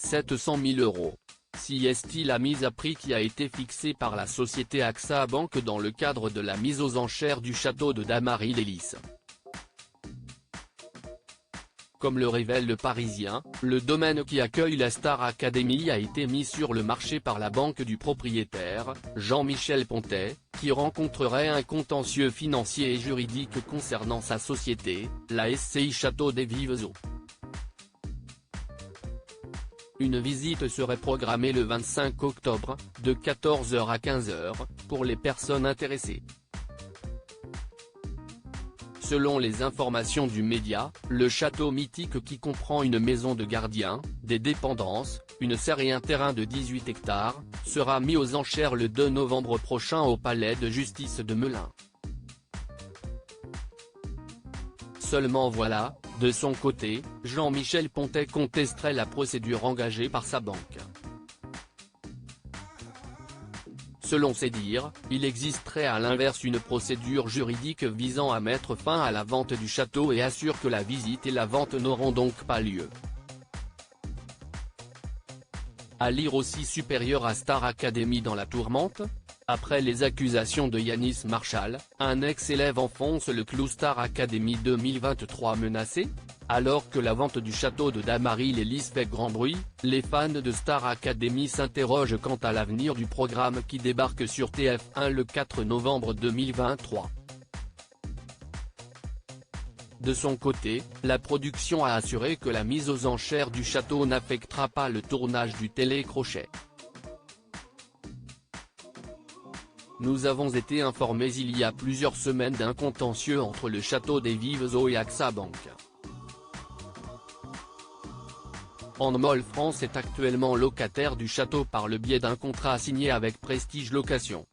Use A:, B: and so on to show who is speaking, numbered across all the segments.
A: 700 000 €. Si est la mise à prix qui a été fixée par la société AXA Bank dans le cadre de la mise aux enchères du château de Damary-les-Lys. Comme le révèle Le Parisien, le domaine qui accueille la Star Academy a été mis sur le marché par la banque du propriétaire, Jean-Michel Pontet, qui rencontrerait un contentieux financier et juridique concernant sa société, la SCI Château des Vives Eaux. Une visite serait programmée le 25 octobre, de 14 h à 15 h, pour les personnes intéressées. Selon les informations du média, le château mythique qui comprend une maison de gardien, des dépendances, une serre et un terrain de 18 hectares, sera mis aux enchères le 2 novembre prochain au palais de justice de Melun. Seulement voilà, de son côté, Jean-Michel Pontet contesterait la procédure engagée par sa banque. Selon ses dires, il existerait à l'inverse une procédure juridique visant à mettre fin à la vente du château et assure que la visite et la vente n'auront donc pas lieu. À lire aussi supérieur à Star Academy dans la tourmente. Après les accusations de Yanis Marshall, un ex-élève enfonce le clou Star Academy 2023 menacé. Alors que la vente du château de Damary-les-Lys fait grand bruit, les fans de Star Academy s'interrogent quant à l'avenir du programme qui débarque sur TF1 le 4 novembre 2023. De son côté, la production a assuré que la mise aux enchères du château n'affectera pas le tournage du télécrochet. Nous avons été informés il y a plusieurs semaines d'un contentieux entre le château des Vives Eaux et AXA Bank. Handball France est actuellement locataire du château par le biais d'un contrat signé avec Prestige Location.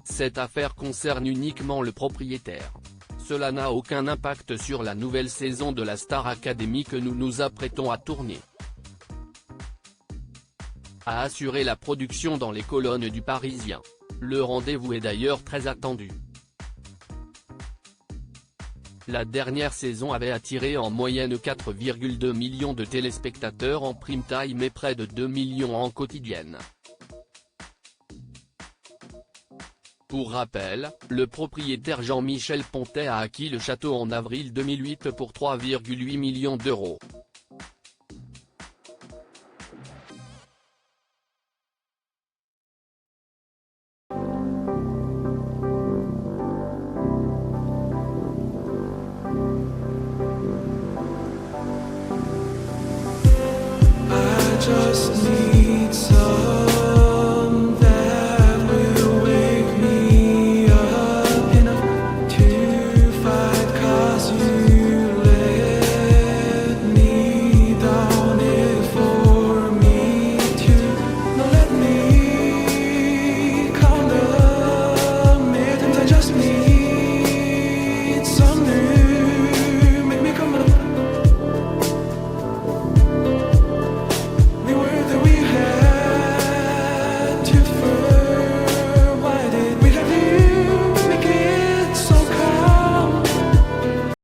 A: Cette affaire concerne uniquement le propriétaire. Cela n'a aucun impact sur la nouvelle saison de la Star Academy que nous nous apprêtons à tourner, a assuré la production dans les colonnes du Parisien. Le rendez-vous est d'ailleurs très attendu. La dernière saison avait attiré en moyenne 4,2 millions de téléspectateurs en prime time et près de 2 millions en quotidienne. Pour rappel, le propriétaire Jean-Michel Pontet a acquis le château en avril 2008 pour 3,8 millions €.